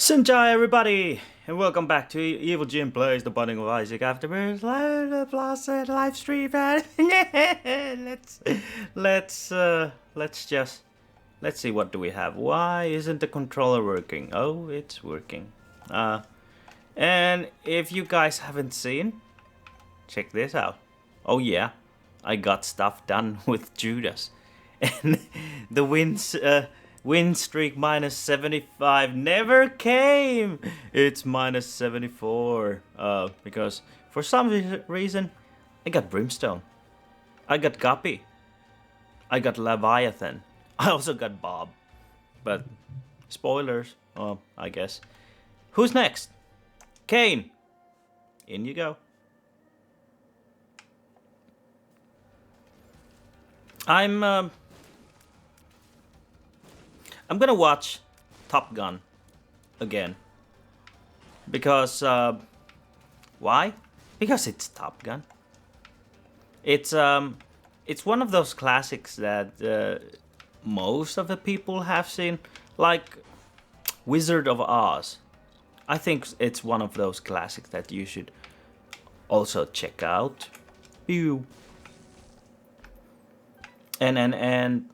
Sinjai everybody, and welcome back to Evil Jim Plays the Binding of Isaac Afterbirth live stream. Let's see, what do we have. Why isn't the controller working? Oh, it's working. And if you guys haven't seen, check this out. Oh yeah, I got stuff done with Judas, and the win streak minus 75 never came. It's minus 74 because for some reason I got Brimstone, I got Guppy, I got Leviathan, I also got Bob. But spoilers, I guess. Who's next? Kane. In you go. I'm gonna watch Top Gun again. Because, why? Because it's Top Gun. It's one of those classics that most of the people have seen, like Wizard of Oz. I think it's one of those classics that you should also check out. Pew. And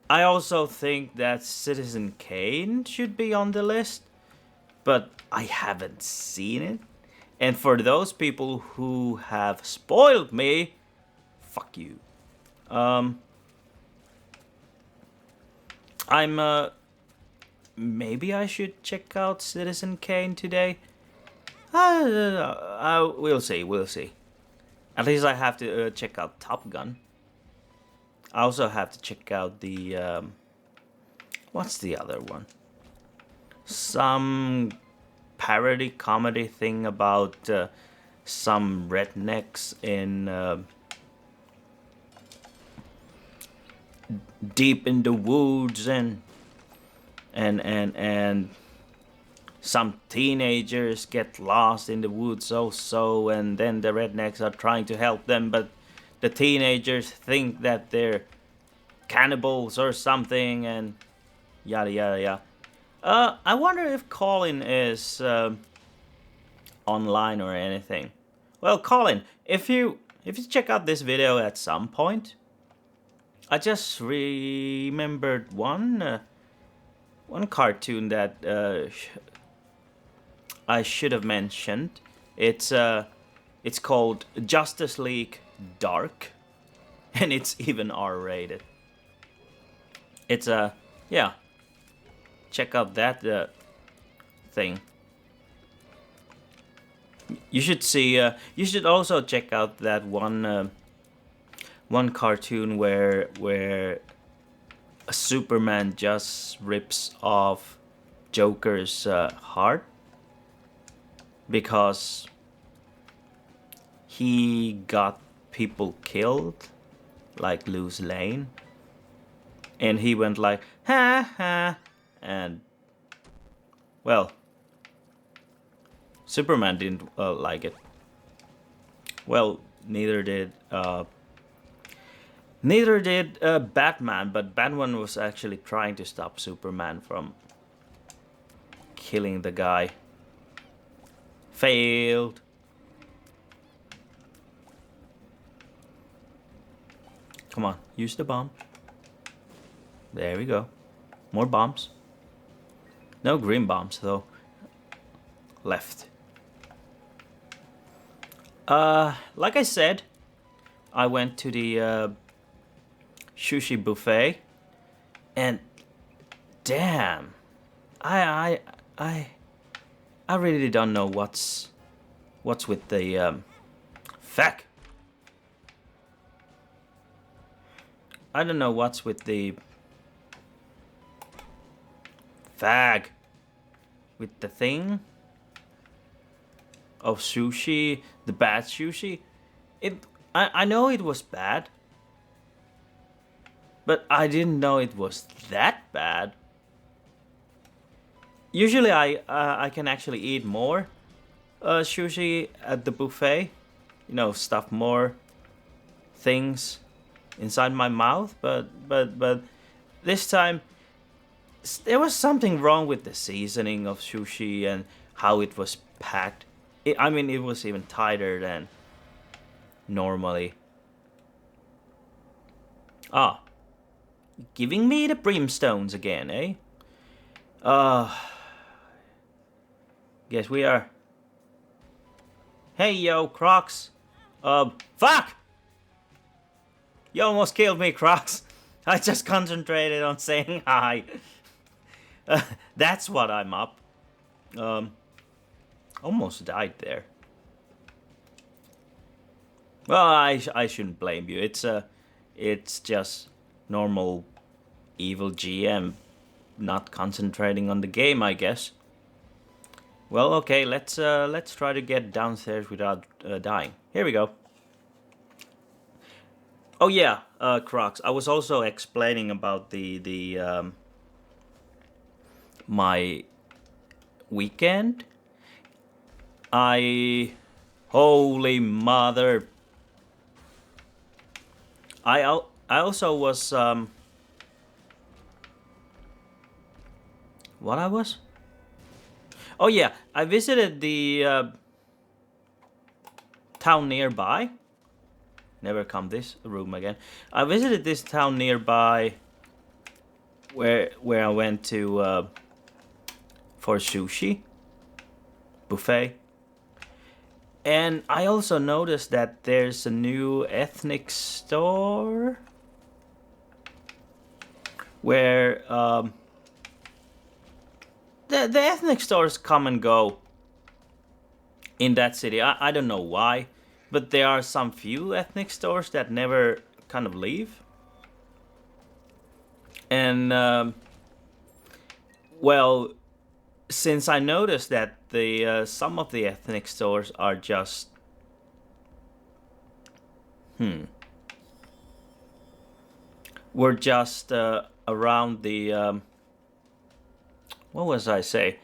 I also think that Citizen Kane should be on the list, but I haven't seen it. And for those people who have spoiled me, fuck you. Maybe I should check out Citizen Kane today. We'll see. At least I have to check out Top Gun. I also have to check out the, what's the other one? Some parody comedy thing about some rednecks in deep in the woods and some teenagers get lost in the woods also, and then the rednecks are trying to help them, but the teenagers think that they're cannibals or something, and yada yada yada. I wonder if Colin is online or anything. Well, Colin, if you check out this video at some point, I just remembered one cartoon that I should have mentioned. It's called Justice League Dark, and it's even R-rated. It's yeah. Check out that thing. You should see. You should also check out that one cartoon where a Superman just rips off Joker's heart because he got people killed, like Lois Lane, and he went like ha ha, and well, Superman didn't like it. Well, neither did Batman, but Batman was actually trying to stop Superman from killing the guy. Failed. Come on, use the bomb. There we go. More bombs. No green bombs though. Left. Like I said, I went to the sushi buffet, and damn, I really don't know what's with the fuck. I don't know what's with the fag with the thing of sushi, the bad sushi. I know it was bad, but I didn't know it was that bad. Usually I can actually eat more sushi at the buffet, stuff more things inside my mouth, but this time there was something wrong with the seasoning of sushi and how it was packed. I mean, it was even tighter than normally. Ah, giving me the brimstones again, eh? Guess we are. Hey, yo, Crocs. Fuck! You almost killed me, Crocs. I just concentrated on saying hi. That's what I'm up. Almost died there. Well, I shouldn't blame you. It's just normal evil GM not concentrating on the game, I guess. Well, okay, let's try to get downstairs without dying. Here we go. Oh yeah, Crocs. I was also explaining about the my weekend. Holy mother. I also was what I was? Oh yeah, I visited the town nearby. Never come this room again. I visited this town nearby where I went to for sushi buffet. And I also noticed that there's a new ethnic store where the ethnic stores come and go in that city. I don't know why, but there are some few ethnic stores that never kind of leave. And well, since I noticed that the some of the ethnic stores are just were just around the what was I say?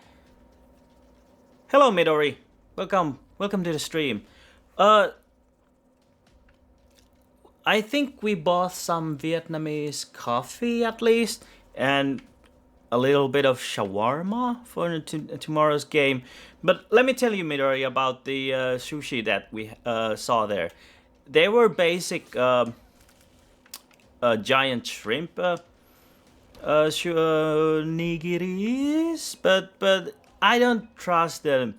Hello, Midori. Welcome to the stream. I think we bought some Vietnamese coffee at least, and a little bit of shawarma for tomorrow's game. But let me tell you, Midori, about the sushi that we saw there. They were basic giant shrimp nigiris, but I don't trust the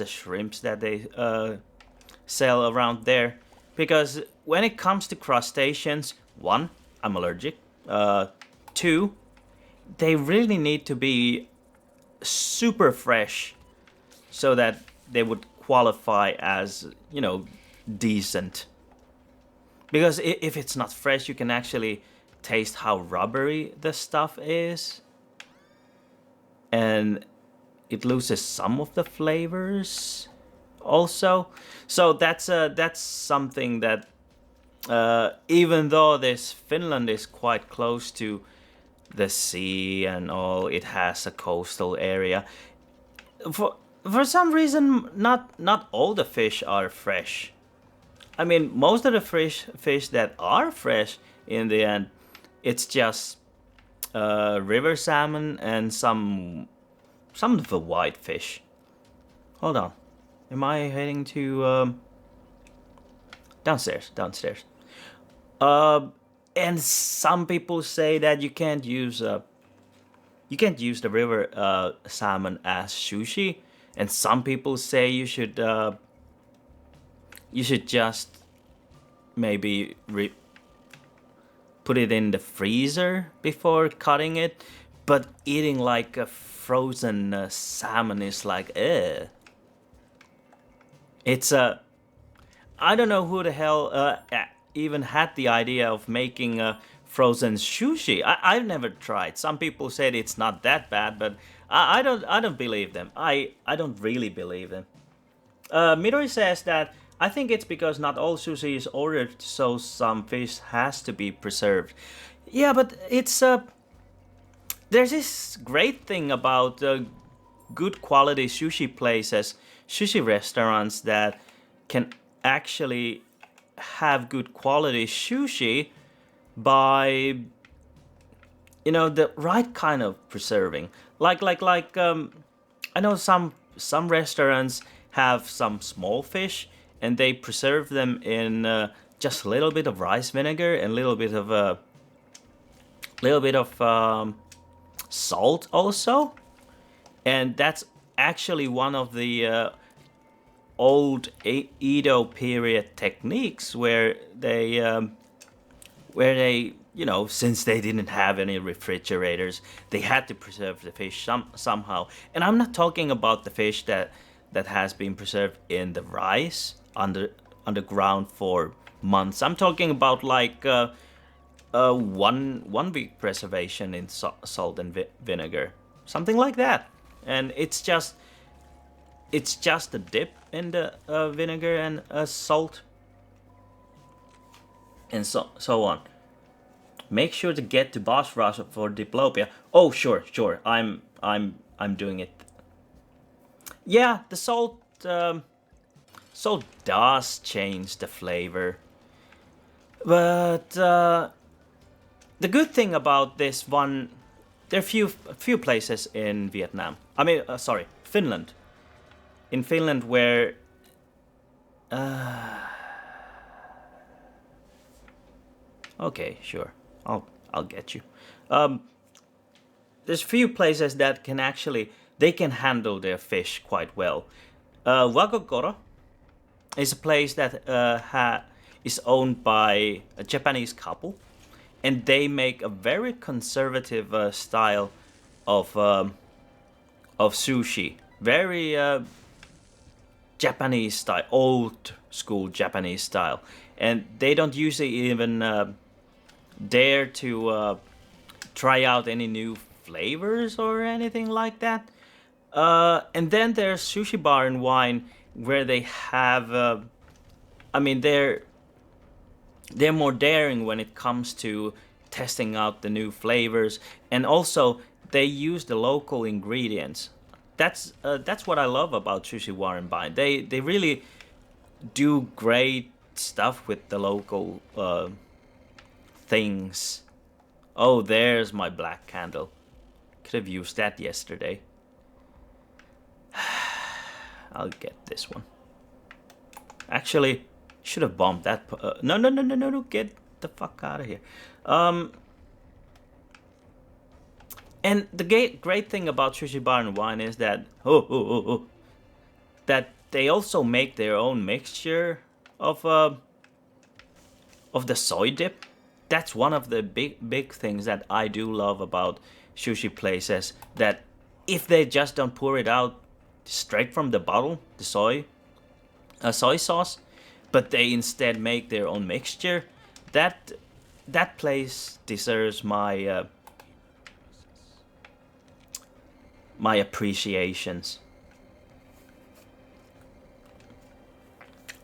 shrimps that they sell around there, because when it comes to crustaceans, one, I'm allergic. Two, they really need to be super fresh so that they would qualify as, decent. Because if it's not fresh, you can actually taste how rubbery the stuff is. And it loses some of the flavors also. So that's something that even though this Finland is quite close to the sea and all, it has a coastal area. For some reason, not all the fish are fresh. I mean, most of the fish that are fresh in the end, it's just river salmon and some of the white fish. Hold on, am I heading to downstairs? And some people say that you can't use the river salmon as sushi, and some people say you should just maybe put it in the freezer before cutting it. But eating like a frozen salmon is like, It's I don't know who the hell even had the idea of making a frozen sushi. I've never tried. Some people said it's not that bad, but I don't believe them. I don't really believe them. Midori says that I think it's because not all sushi is ordered, so some fish has to be preserved. Yeah, but it's there's this great thing about good quality sushi places, sushi restaurants that can actually have good quality sushi by the right kind of preserving. I know some restaurants have some small fish and they preserve them in just a little bit of rice vinegar and a little bit of salt also, and that's actually one of the old Edo period techniques where they, since they didn't have any refrigerators, they had to preserve the fish somehow. And I'm not talking about the fish that has been preserved in the rice underground for months. I'm talking about like 1 week preservation in salt and vinegar, something like that. And it's just a dip in the vinegar and salt, and so on. Make sure to get to boss rush for diplopia. Oh, sure. I'm doing it. Yeah, the salt does change the flavor, but the good thing about this one, there are few places in Vietnam. I mean, sorry, Finland. In Finland, where okay, sure. I'll get you. There's few places that they can handle their fish quite well. Wakokoro is a place that is owned by a Japanese couple, and they make a very conservative style of sushi. Very Japanese style, old school Japanese style, and they don't usually even dare to try out any new flavors or anything like that. And then there's Sushi Bar and Wine, where they have, they're more daring when it comes to testing out the new flavors, and also they use the local ingredients. That's what I love about Sushi Bar and Wine. They really do great stuff with the local things. Oh, there's my black candle. Could have used that yesterday. I'll get this one. Actually, should have bombed that. No! Get the fuck out of here. And the great thing about Sushi Bar and Wine is that that they also make their own mixture of the soy dip. That's one of the big things that I do love about sushi places. That if they just don't pour it out straight from the bottle, the soy sauce, but they instead make their own mixture, that place deserves my my appreciations.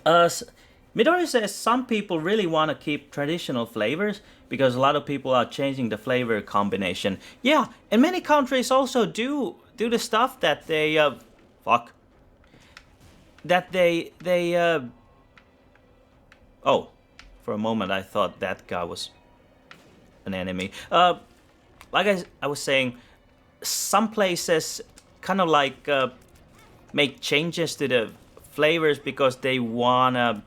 Midori says some people really want to keep traditional flavors because a lot of people are changing the flavor combination. Yeah, and many countries also do the stuff that they oh, for a moment I thought that guy was an enemy. Like I was saying, some places kind of like make changes to the flavors because they wanna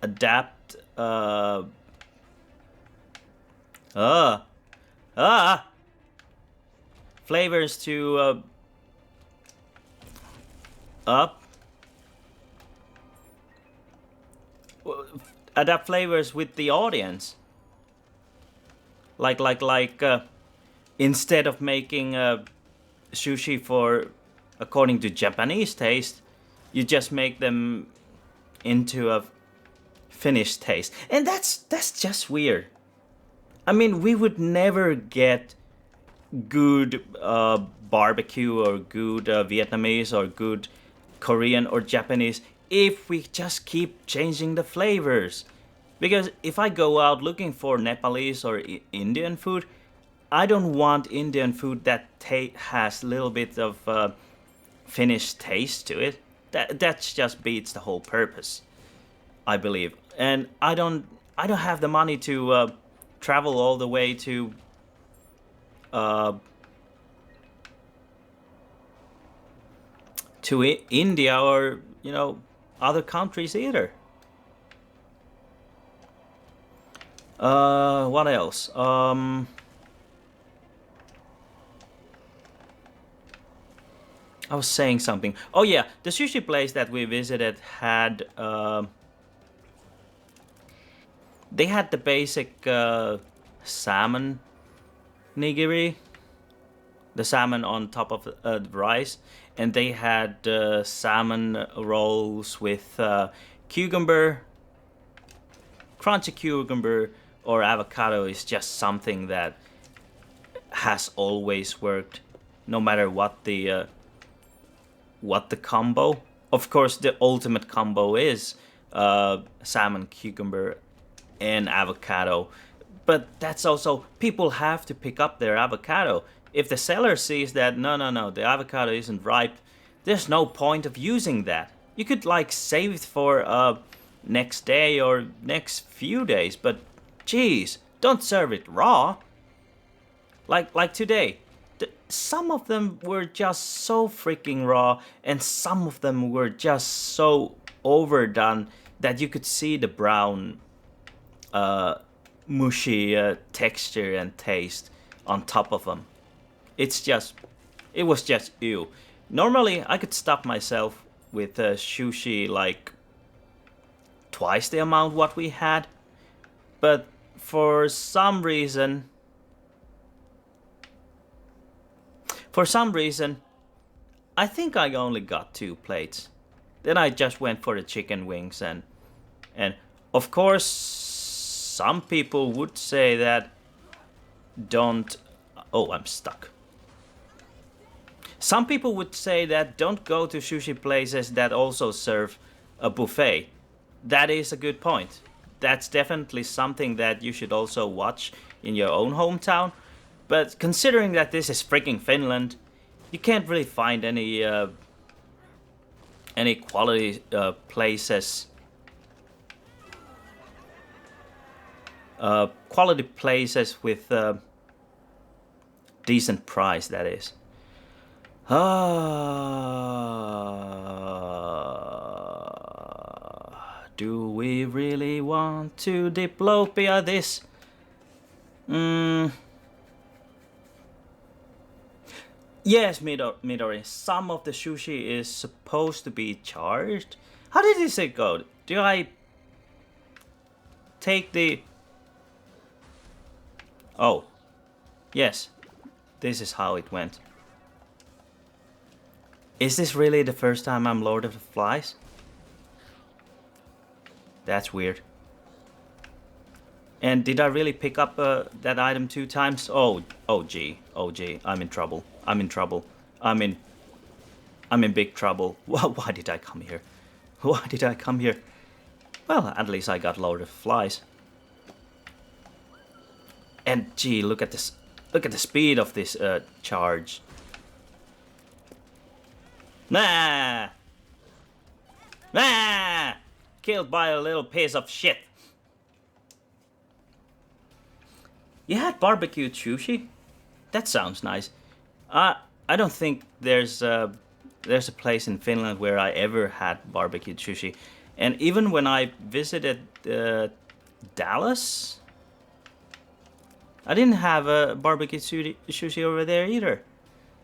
adapt flavors to adapt flavors with the audience. Like instead of making sushi for according to Japanese taste, you just make them into a Finnish taste, and that's just weird. I mean, we would never get good barbecue or good Vietnamese or good Korean or Japanese if we just keep changing the flavors. Because if I go out looking for Nepalese or Indian food, I don't want Indian food that has a little bit of Finnish taste to it. That just beats the whole purpose, I believe. And I don't have the money to travel all the way to to India or other countries either. What else? I was saying something. Oh yeah, the sushi place that we visited had they had the basic salmon nigiri, the salmon on top of the rice, and they had salmon rolls with cucumber, crunchy cucumber or avocado is just something that has always worked, no matter what the combo. Of course, the ultimate combo is salmon, cucumber, and avocado. But that's also, people have to pick up their avocado. If the seller sees that no, the avocado isn't ripe, there's no point of using that. You could like save it for next day or next few days, but geez, don't serve it raw. Like today, some of them were just so freaking raw, and some of them were just so overdone that you could see the brown, mushy texture and taste on top of them. It was just ew. Normally, I could stop myself with sushi like twice the amount what we had, but for some reason, I think I only got 2 plates. Then I just went for the chicken wings, and of course some people would say that don't. Oh, I'm stuck. Some people would say that don't go to sushi places that also serve a buffet. That is a good point. That's definitely something that you should also watch in your own hometown. But considering that this is freaking Finland, you can't really find any quality places. Quality places with decent price, that is. Do we really want to diplopia this? Yes, Midori, some of the sushi is supposed to be charged. How did this go? Do I take the... Oh, yes, this is how it went. Is this really the first time I'm Lord of the Flies? That's weird. And did I really pick up that item 2 times? Oh gee, I'm in trouble. I'm in big trouble. Why did I come here? Why did I come here? Well, at least I got Lord of the Flies. And gee, look at this. Look at the speed of this charge. Nah! Killed by a little piece of shit. You had barbecued sushi? That sounds nice. I don't think there's a place in Finland where I ever had barbecued sushi. And even when I visited Dallas, I didn't have a barbecued sushi over there either.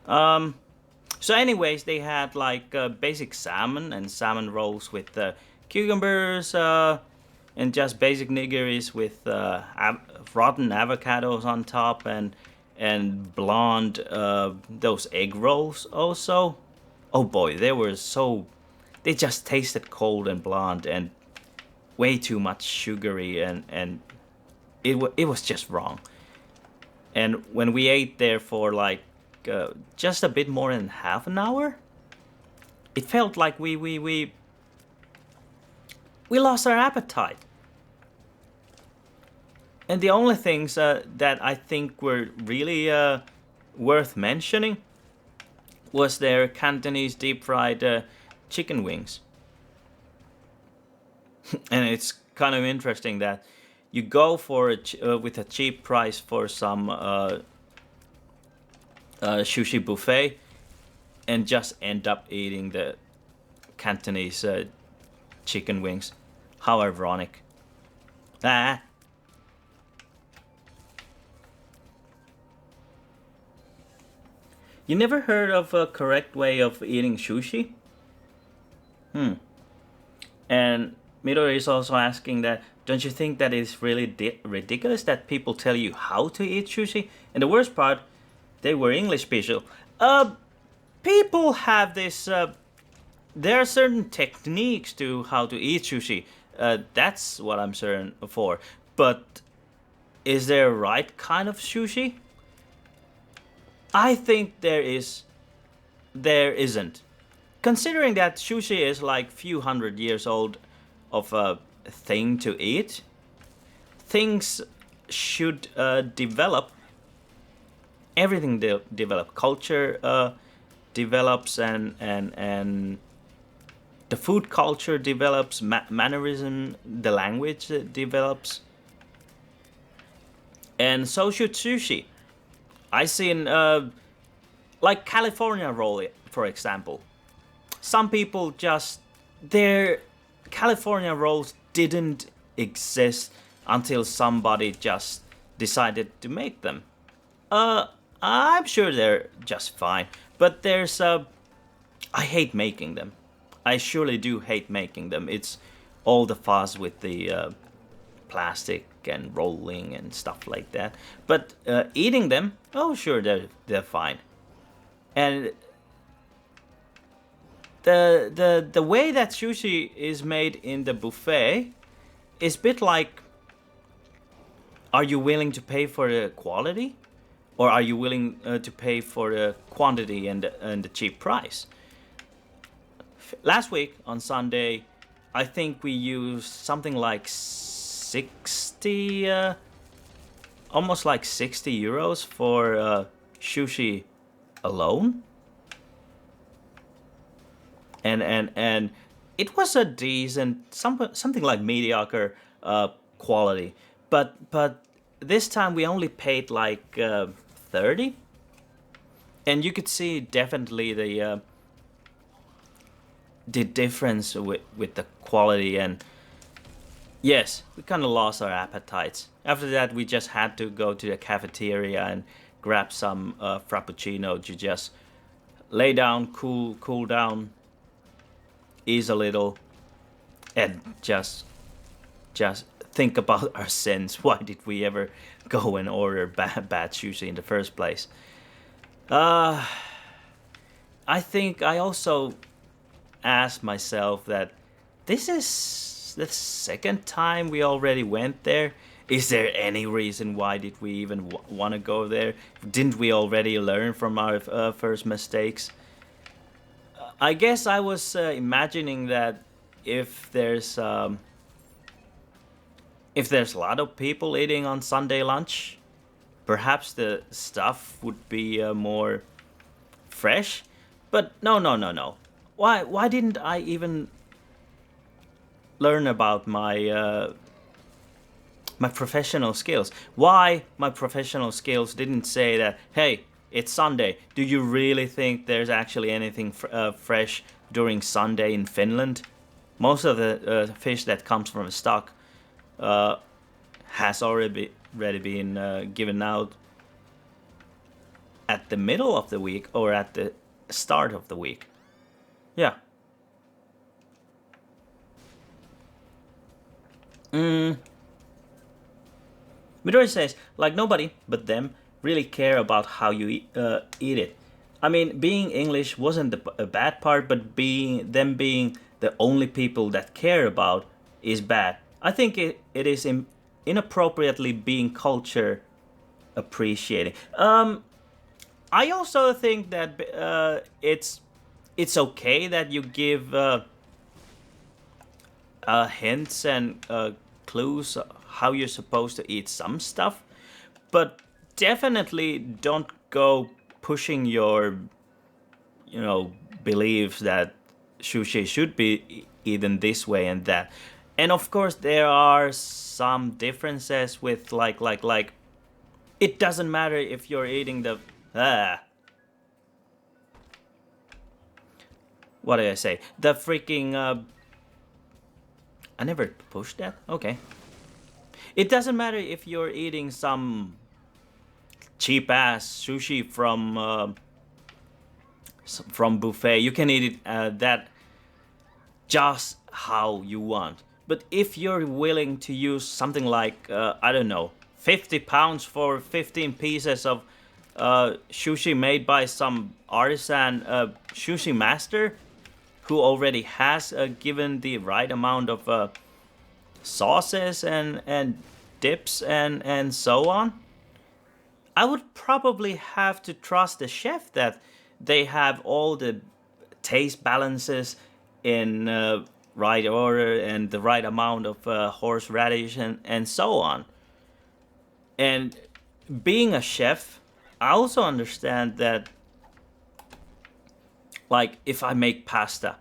So anyways, they had like basic salmon and salmon rolls with cucumbers and just basic nigiris with rotten avocados on top and blonde those egg rolls also. Oh boy, they just tasted cold and blonde and way too much sugary, and it was just wrong. And when we ate there for like just a bit more than half an hour, it felt like we lost our appetite. And the only things that I think were really worth mentioning was their Cantonese deep fried chicken wings. And it's kind of interesting that you go for with a cheap price for some sushi buffet and just end up eating the Cantonese chicken wings. How ironic. Ah. You never heard of a correct way of eating sushi? Hmm. And Midori is also asking that, don't you think that it's really ridiculous that people tell you how to eat sushi? And the worst part, they were English people. People have this. There are certain techniques to how to eat sushi. That's what I'm certain for. But is there a right kind of sushi? I think there is. There isn't. Considering that sushi is like few hundred years old of a thing to eat, things should develop. Everything develop. Culture develops, and the food culture develops. Mannerism, the language develops, and so should sushi. I seen like California roll, for example. Some people just their California rolls didn't exist until somebody just decided to make them. I'm sure they're just fine, but I hate making them. I surely do hate making them. It's all the fuss with the plastic and rolling and stuff like that. But eating them, oh sure, they're fine. And the way that sushi is made in the buffet is a bit like, are you willing to pay for the quality, or are you willing to pay for the quantity and the cheap price? Last week on Sunday, I think we used something like 60, almost like 60 euros for sushi alone. And it was a decent, something like mediocre quality, but this time we only paid like 30, and you could see definitely the difference with the quality. And yes, we kind of lost our appetites. After that, we just had to go to the cafeteria and grab some frappuccino to just lay down, cool down, ease a little, and just think about our sins. Why did we ever go and order bad sushi in the first place? I think I also asked myself that this is the second time we already went there. Is there any reason why did we even want to go there? Didn't we already learn from our first mistakes? I guess I was imagining that if there's a lot of people eating on Sunday lunch, perhaps the stuff would be more fresh. But no. Why didn't I even learn about my my professional skills? Why my professional skills didn't say that, hey, it's Sunday. Do you really think there's actually anything fresh during Sunday in Finland? Most of the fish that comes from the stock has already been given out at the middle of the week or at the start of the week. Yeah. Midori says, like nobody but them really care about how you eat it. I mean, being English wasn't a bad part, but being the only people that care about is bad. I think it is inappropriately being culture appreciating. I also think that it's okay that you give hints and clues how you're supposed to eat some stuff, but definitely don't go pushing your beliefs that sushi should be eaten this way and that. And of course there are some differences with like it doesn't matter if you're eating the what did I say? The freaking I never pushed that. Okay. It doesn't matter if you're eating some cheap ass sushi from buffet. You can eat it that just how you want. But if you're willing to use something like I don't know, 50 pounds for 15 pieces of sushi made by some artisan sushi master who already has given the right amount of sauces and dips and so on, I would probably have to trust the chef that they have all the taste balances in right order and the right amount of horseradish and so on. And being a chef, I also understand that, like, if I make pasta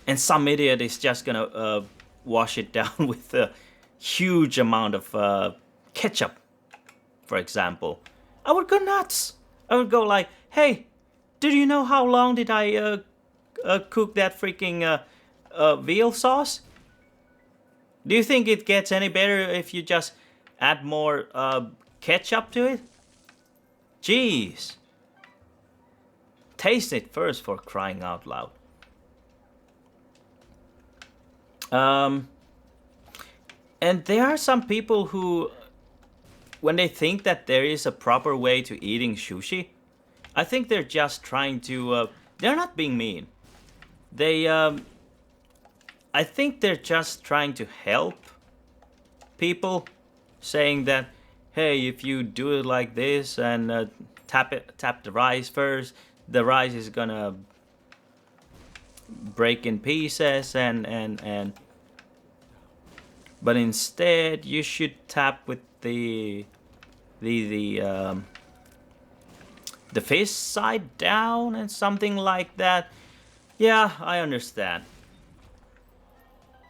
and some idiot is just gonna wash it down with a huge amount of ketchup, for example, I would go nuts. I would go like, hey, did you know how long did I cook that freaking veal sauce? Do you think it gets any better if you just add more ketchup to it? Jeez. Taste it first, for crying out loud. And there are some people who, when they think that there is a proper way to eating sushi, I think they're just trying to. They're not being mean. They. I think they're just trying to help people, saying that, hey, if you do it like this and tap the rice first, the rice is gonna break in pieces and. But instead, you should tap with the fish side down and something like that. Yeah, I understand.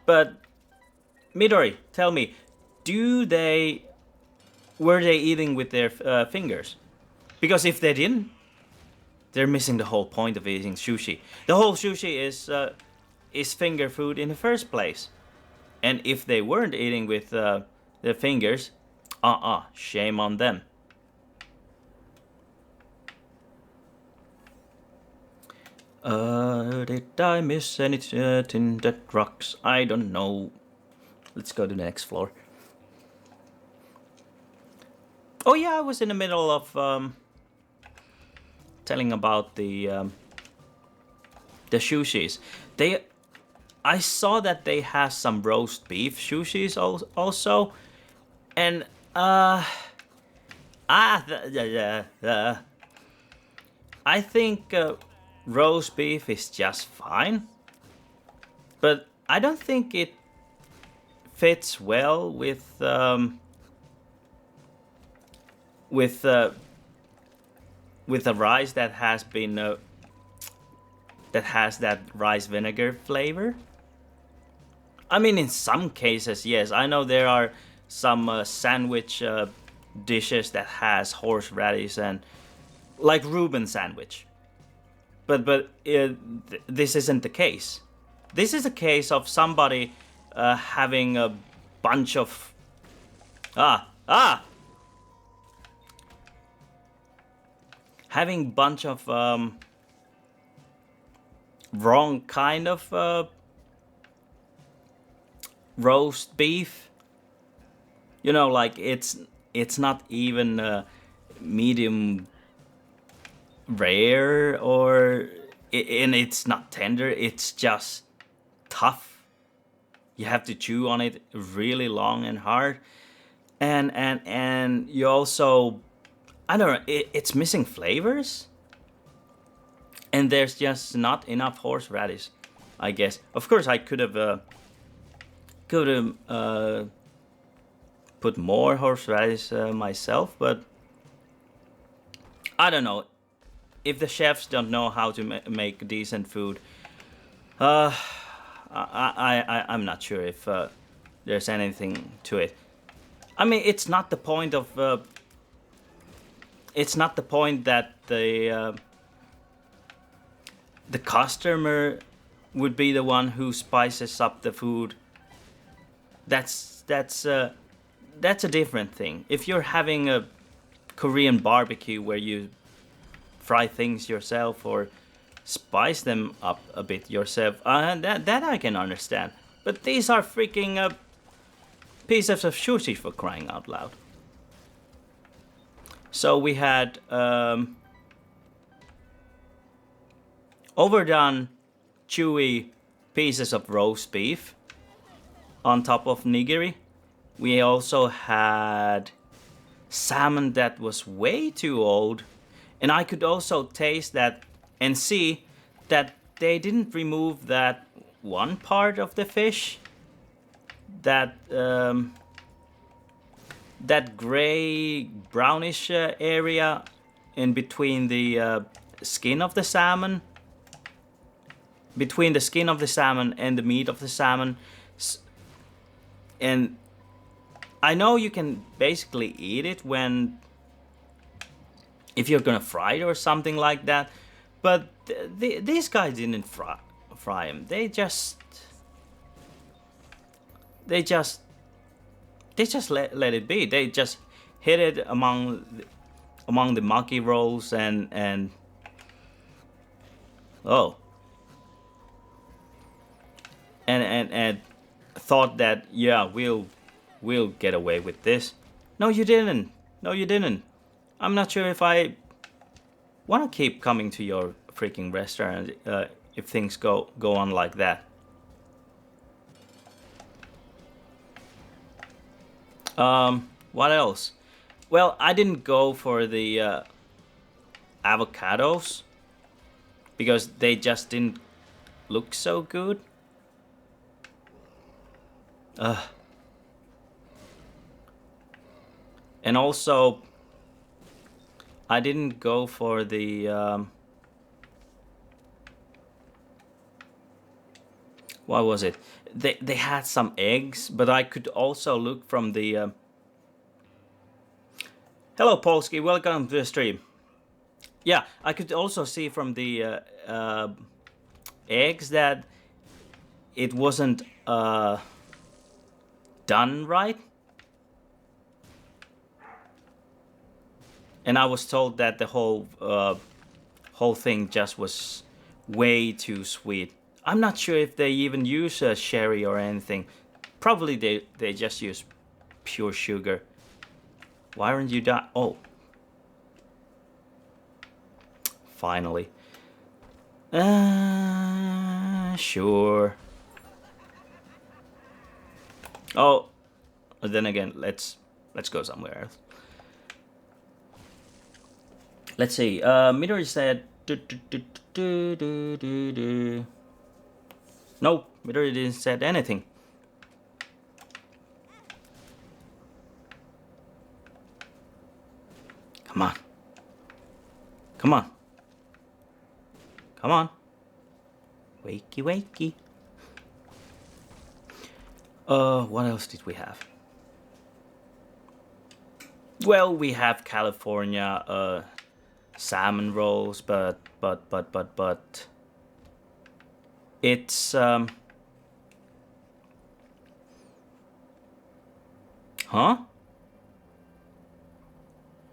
But Midori, tell me, were they eating with their fingers? Because if they didn't, they're missing the whole point of eating sushi. The whole sushi is finger food in the first place. And if they weren't eating with their fingers, shame on them. Did I miss anything that rocks? I don't know. Let's go to the next floor. Oh yeah, I was in the middle of telling about the sushis. I saw that they have some roast beef sushis also, and I think roast beef is just fine, but I don't think it fits well with a rice that has been that has that rice vinegar flavor. I mean, in some cases, yes. I know there are some sandwich dishes that has horseradish and like Reuben sandwich. But this isn't the case. This is a case of somebody having a bunch of having bunch of wrong kind of roast beef. You know, like it's not even medium rare and it's not tender. It's just tough. You have to chew on it really long and hard, and you also, I don't know, it's missing flavors, and there's just not enough horseradish, I guess. Of course, I could have put more horseradish myself, but I don't know. If the chefs don't know how to make decent food, I'm not sure if there's anything to it. I mean, it's not the point of. It's not the point that the the customer would be the one who spices up the food. That's a different thing. If you're having a Korean barbecue where you fry things yourself or spice them up a bit yourself, that I can understand. But these are freaking pieces of sushi, for crying out loud. So we had overdone, chewy pieces of roast beef on top of nigiri. We also had salmon that was way too old. And I could also taste that and see that they didn't remove that one part of the fish. That that gray brownish area in between the skin of the salmon. Between the skin of the salmon and the meat of the salmon. And I know you can basically eat it when, if you're gonna fry it or something like that, but these guys didn't fry them. They just let it be. They just hid it among the maki rolls and oh, and thought that, yeah, we'll get away with this. No, you didn't. No, you didn't. I'm not sure if I want to keep coming to your freaking restaurant if things go on like that. What else? Well, I didn't go for the avocados because they just didn't look so good. And also, I didn't go for the what was it? They had some eggs, but I could also look from the hello Polsky, welcome to the stream. Yeah, I could also see from the eggs that it wasn't done right. And I was told that the whole thing just was way too sweet. I'm not sure if they even use sherry or anything. Probably they just use pure sugar. Why aren't you done? Oh. Finally. Sure. Oh, then again, let's go somewhere else. Let's see. Midori said. No, Midori didn't said anything. Come on. Come on. Come on. Wakey, wakey. What else did we have? Well, we have California salmon rolls, but it's huh?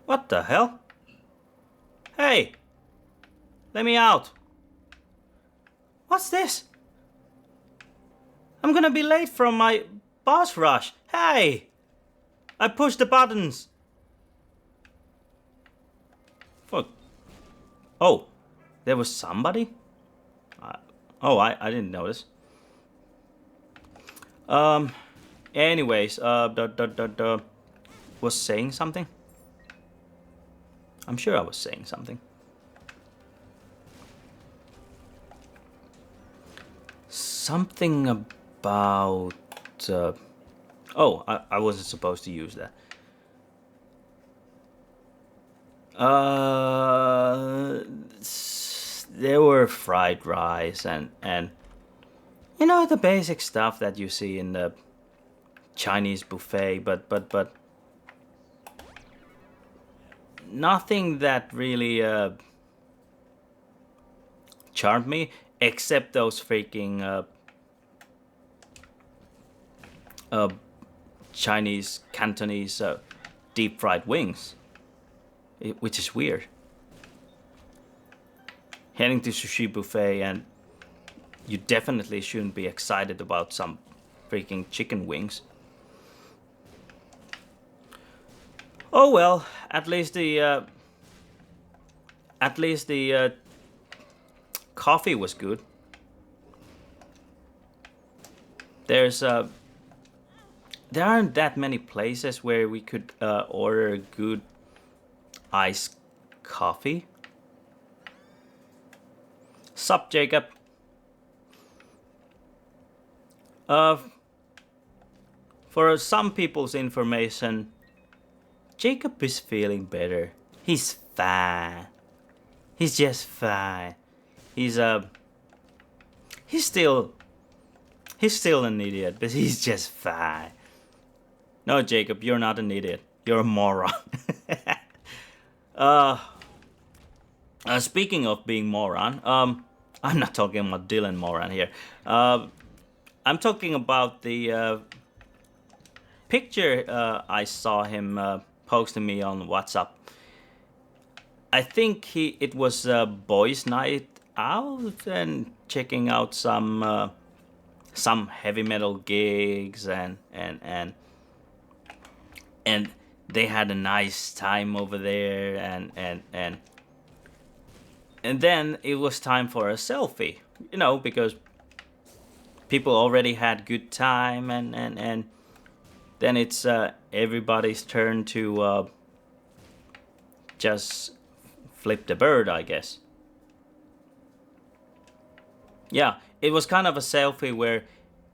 What the hell? Hey! Let me out! What's this? I'm gonna be late from my boss rush. Hey! I pushed the buttons. Fuck. Oh, there was somebody? I didn't notice. Anyways, was saying something? I'm sure I was saying something. Something about... oh, I wasn't supposed to use that. There were fried rice and you know, the basic stuff that you see in the Chinese buffet, but nothing that really charmed me, except those freaking Chinese, Cantonese deep fried wings, which is weird. Heading to sushi buffet, and you definitely shouldn't be excited about some freaking chicken wings. Oh well, at least the coffee was good. There aren't that many places where we could order good iced coffee. Sup, Jacob? For some people's information, Jacob is feeling better. He's fine. He's just fine. He's still an idiot, but he's just fine. No, Jacob, you're not an idiot. You're a moron. Speaking of being moron, I'm not talking about Dylan Moran here. I'm talking about the picture I saw him posting me on WhatsApp. I think it was boys' night out and checking out some heavy metal gigs and they had a nice time over there and then it was time for a selfie, you know, because people already had good time and then it's everybody's turn to just flip the bird, I guess. Yeah, it was kind of a selfie where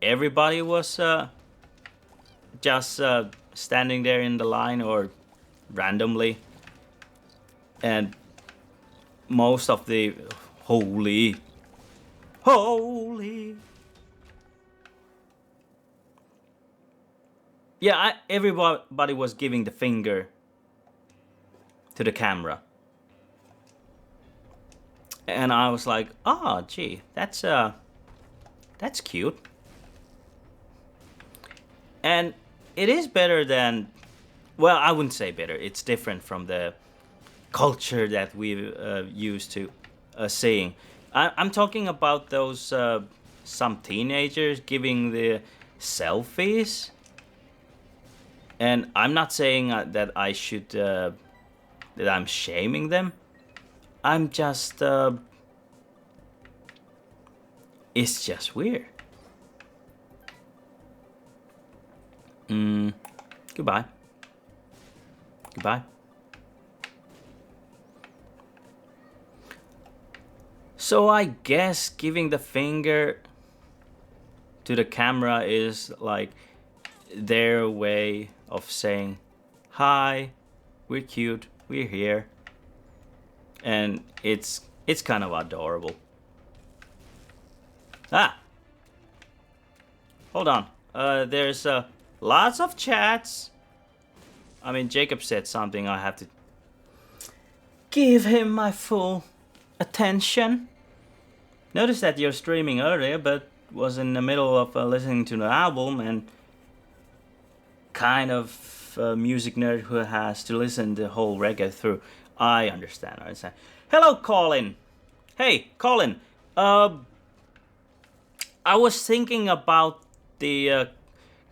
everybody was just standing there in the line or randomly, and most of the holy yeah, everybody was giving the finger to the camera, and I was like, oh gee, that's cute. And it is better than, well, I wouldn't say better, it's different from the culture that we've used to seeing. I'm talking about those some teenagers giving the selfies, and I'm not saying that I should that I'm shaming them. I'm just it's just weird. Goodbye. So I guess giving the finger to the camera is like their way of saying, hi, we're cute, we're here. And it's kind of adorable. Hold on. There's lots of chats. I mean, Jacob said something, I have to give him my full attention. Notice that you're streaming earlier, but was in the middle of listening to the album, and kind of a music nerd who has to listen the whole record through. I understand. Hello, Colin. Hey, Colin. I was thinking about the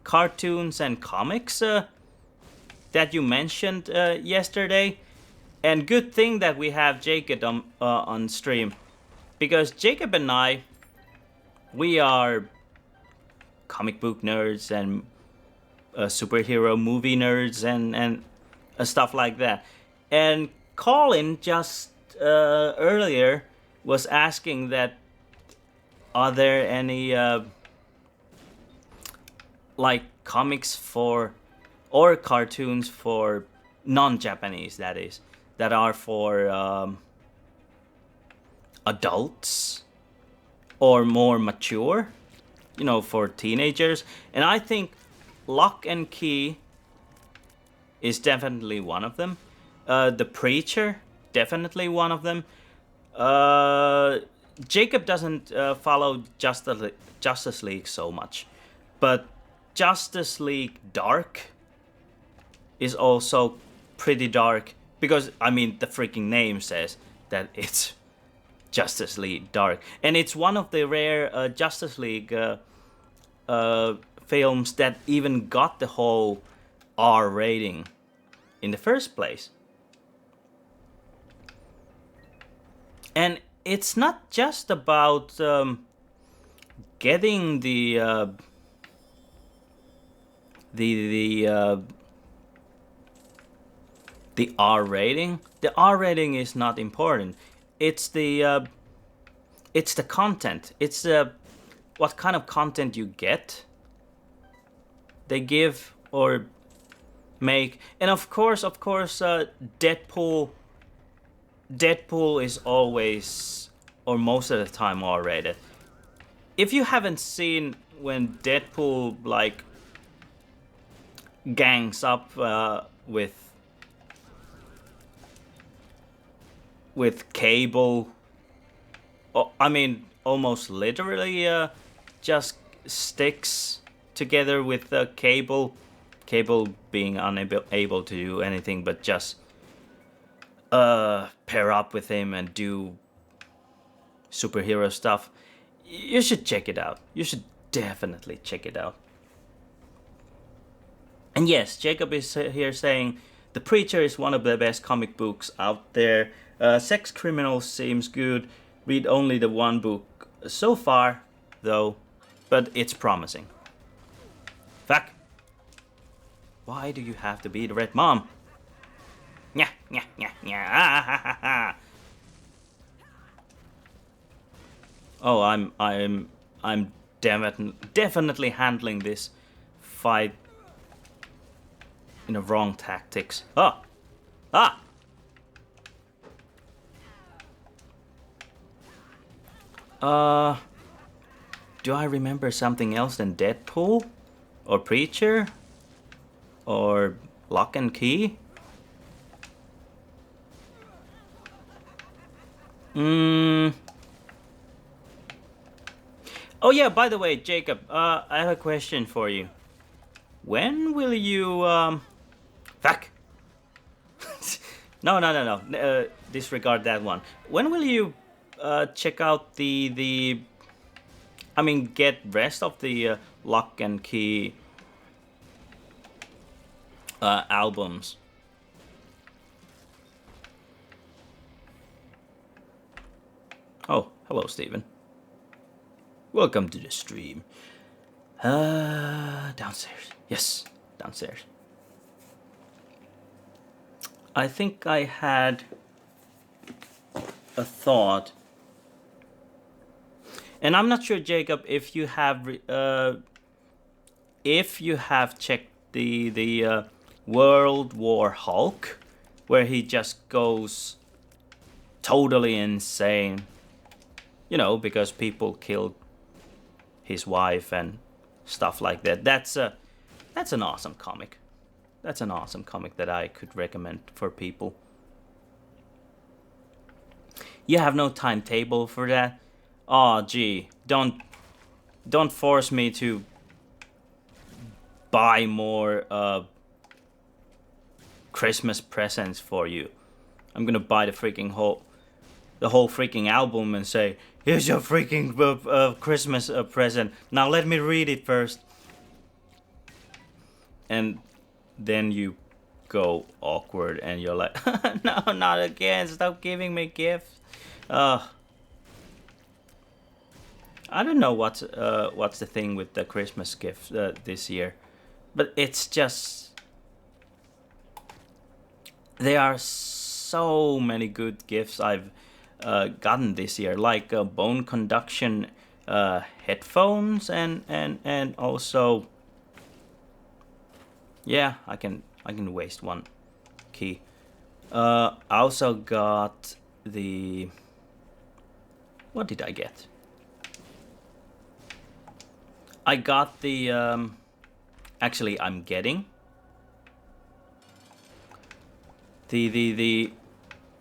cartoons and comics that you mentioned yesterday, and good thing that we have Jacob on stream, because Jacob and I, we are comic book nerds and superhero movie nerds and stuff like that. And Colin just earlier was asking that are there any like comics for or cartoons for non-Japanese, that is, that are for adults or more mature, you know, for teenagers. And I think Lock and Key is definitely one of them. The Preacher, definitely one of them. Jacob doesn't follow Justice League so much, but Justice League Dark is also pretty dark because I mean the freaking name says that it's Justice League Dark, and it's one of the rare Justice League films that even got the whole R rating in the first place. And it's not just about getting the R rating. The R rating is not important. It's the content. It's what kind of content you get. They give or make, and of course, Deadpool is always or most of the time R rated. If you haven't seen when Deadpool like gangs up with Cable, I mean almost literally just sticks together with Cable being unable to do anything but just pair up with him and do superhero stuff. You should check it out. You should definitely check it out. And yes, Jacob is here saying The Preacher is one of the best comic books out there. Sex Criminals seems good. Read only the one book so far, though, but it's promising. Fuck. Why do you have to be the red mom? Nya, nya, nya, nya. Ah, ha, ha, ha. Oh, I'm definitely handling this fight in the wrong tactics. Ah! Ah! Do I remember something else than Deadpool? Or Preacher? Or Lock and Key? Oh yeah, by the way, Jacob, I have a question for you. When will you, Fuck! No. Disregard that one. When will you, check out get rest of the Lock and Key albums? Oh, hello, Steven. Welcome to the stream. Downstairs. Yes, downstairs. I think I had a thought. And I'm not sure, Jacob, if you have checked the World War Hulk, where he just goes totally insane. You know, because people killed his wife and stuff like that. That's an awesome comic. That's an awesome comic that I could recommend for people. You have no timetable for that? Oh, gee, don't force me to buy more Christmas presents for you. I'm gonna buy the whole freaking album and say, here's your freaking Christmas present. Now let me read it first. And then you go awkward and you're like, no, not again. Stop giving me gifts. I don't know what's the thing with the Christmas gifts this year. But it's just... There are so many good gifts I've gotten this year, like bone conduction headphones and also, yeah, I can waste one key. I also got the... What did I get? I got the actually I'm getting the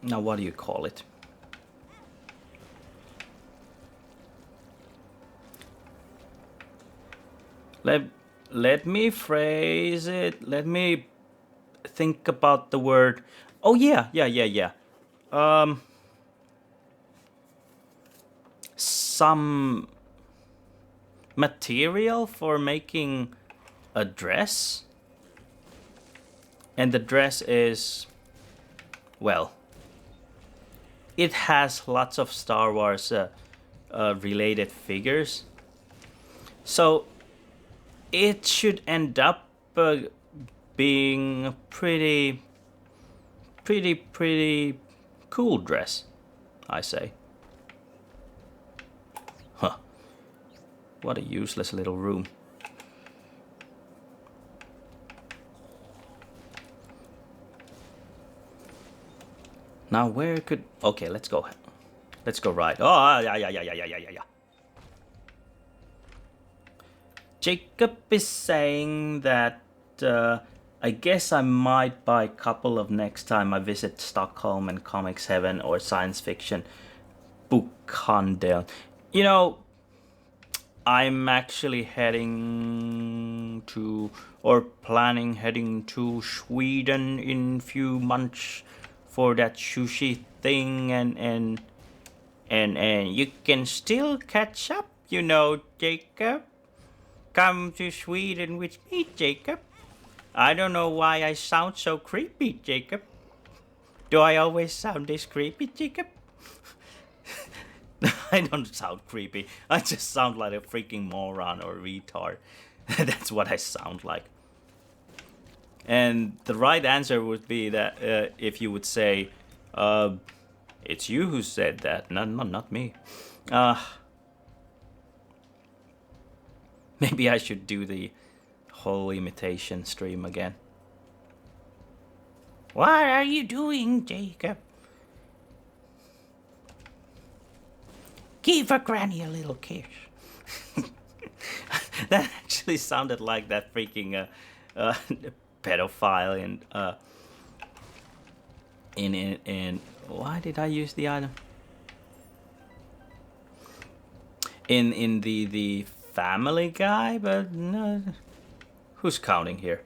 now what do you call it? Let me phrase it. Let me think about the word. Oh yeah. Some material for making a dress, and the dress is, well, it has lots of Star Wars related figures, so it should end up being a pretty cool dress, I say. Huh. What a useless little room. Now where could... Okay, let's go. Let's go right. Oh, yeah. Jacob is saying that I guess I might buy a couple of next time I visit Stockholm and Comics Heaven or Science Fiction Bokhandel. You know, I'm actually heading to, or planning heading to Sweden in few months for that sushi thing, and you can still catch up, you know, Jacob. Come to Sweden with me, Jacob. I don't know why I sound so creepy, Jacob. Do I always sound this creepy, Jacob? I don't sound creepy. I just sound like a freaking moron or retard. That's what I sound like. And the right answer would be that if you would say, it's you who said that, not me. Maybe I should do the whole imitation stream again. What are you doing, Jacob? Give a granny a little kiss. That actually sounded like that freaking pedophile in why did I use the item? In the Family Guy, but no. Who's counting here?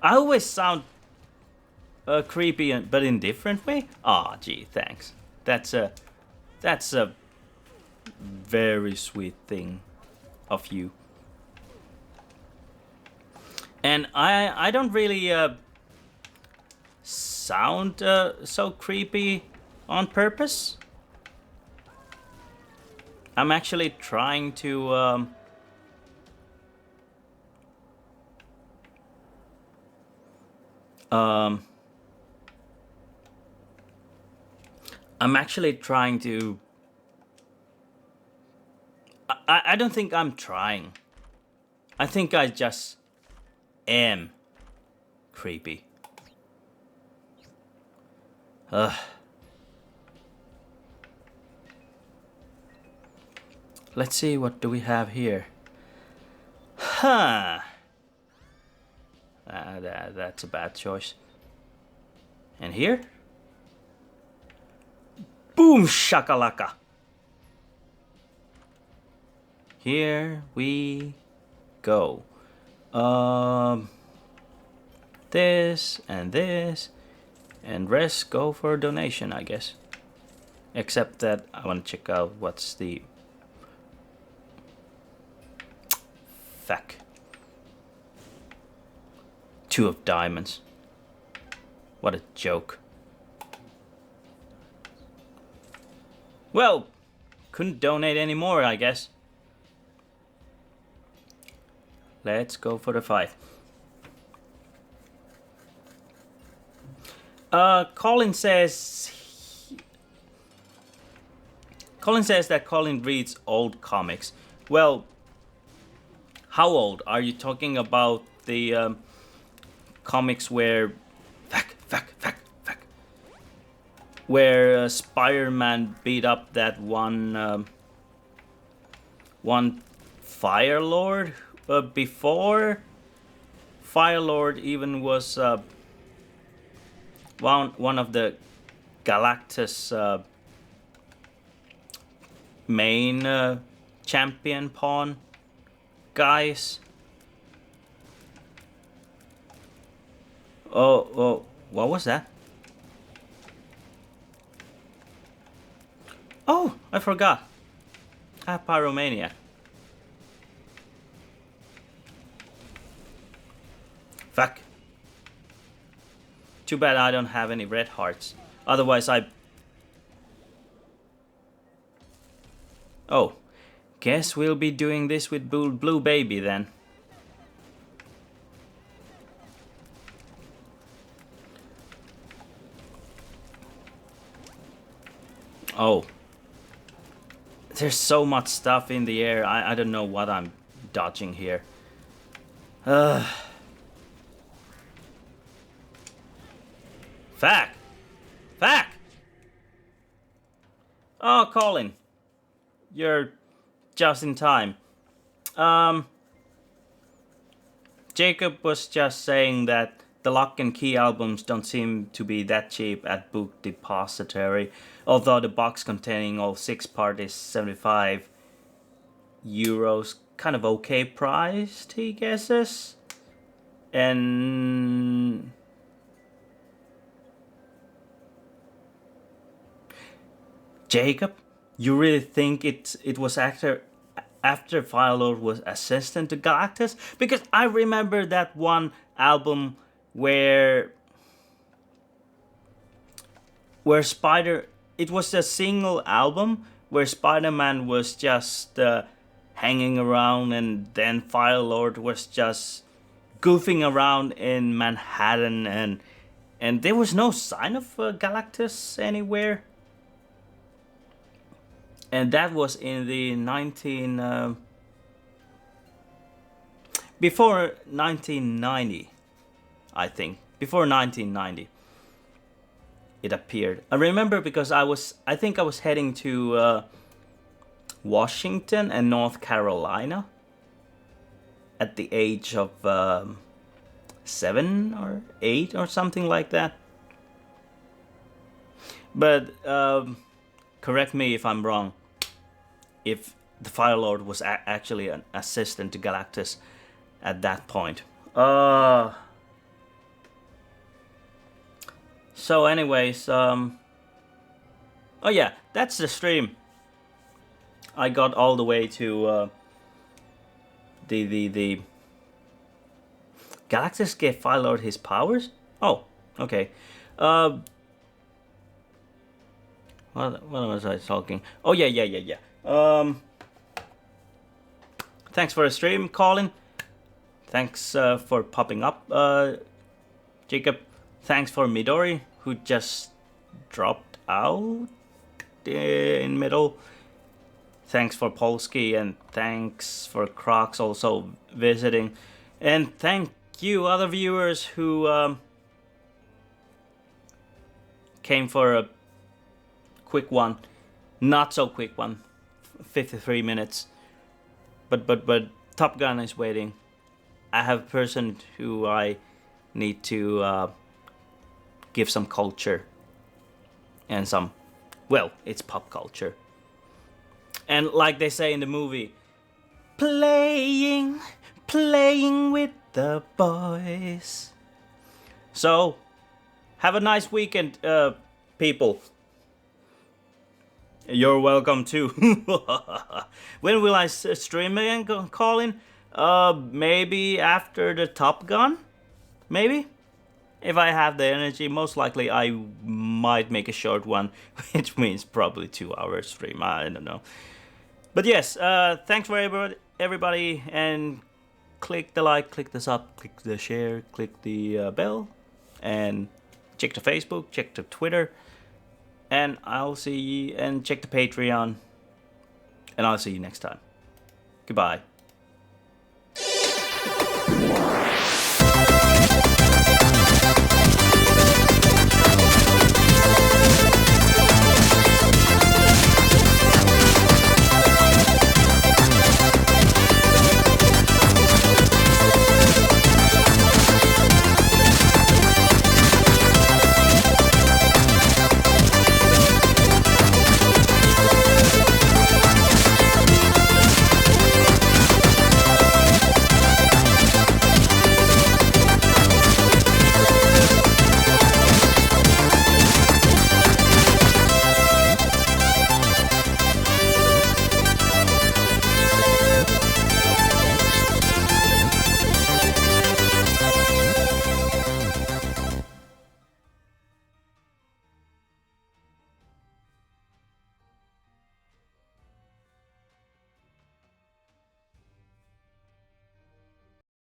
I always sound creepy, but in different way. Ah, gee, thanks. That's a very sweet thing of you. And I don't really sound so creepy on purpose. I'm actually trying to I'm actually trying to... I don't think I'm trying. I think I just am creepy. Let's see, what do we have here? Huh. That's a bad choice. And here? Boom shakalaka. Here we go. This, and rest go for donation, I guess. Except that I want to check out what's the... Fuck. 2 of diamonds. What a joke. Well, couldn't donate anymore, I guess. Let's go for the 5. Colin says that Colin reads old comics. Well, how old? Are you talking about the comics where... where Spider-Man beat up that one Fire Lord before Fire Lord even was one of the Galactus main champion pawn. guys. Oh, what was that? Oh, I forgot. I have pyromania. Fuck. Too bad I don't have any red hearts. Otherwise I... Oh. Guess we'll be doing this with Blue Baby then. Oh. There's so much stuff in the air. I don't know what I'm dodging here. Fuck! Fuck! Oh, Colin. You're just in time. Jacob was just saying that the Lock and Key albums don't seem to be that cheap at Book Depository, although the box containing all 6 parts is €75. Kind of okay priced, he guesses. And... Jacob, you really think it was after Firelord was assistant to Galactus? Because I remember that one album where it was a single album where Spider-Man was just hanging around, and then Firelord was just goofing around in Manhattan, and there was no sign of Galactus anywhere. And that was in the before 1990, I think. Before 1990, it appeared. I remember because I think I was heading to Washington and North Carolina at the age of 7 or 8 or something like that. But correct me if I'm wrong. If the Firelord was actually an assistant to Galactus at that point. So anyways, oh yeah, that's the stream. I got all the way to the Galactus gave Firelord his powers? Oh, okay. What was I talking? Oh yeah. Thanks for the stream, Colin. Thanks for popping up, Jacob. Thanks for Midori, who just dropped out in middle. Thanks for Polsky, and thanks for Crocs also visiting. And thank you, other viewers who came for a quick one. Not so quick one. 53 minutes. But Top Gun is waiting. I have a person who I need to give some culture. And some, well, it's pop culture. And like they say in the movie, playing with the boys. So, have a nice weekend, people. You're welcome too. When will I stream again, Colin? Maybe after the Top Gun? Maybe? If I have the energy, most likely I might make a short one, which means probably 2-hour stream, I don't know. But yes, thanks for everybody, and click the like, click the sub, click the share, click the bell, and check the Facebook, check the Twitter. And I'll see you, and check the Patreon. And I'll see you next time. Goodbye.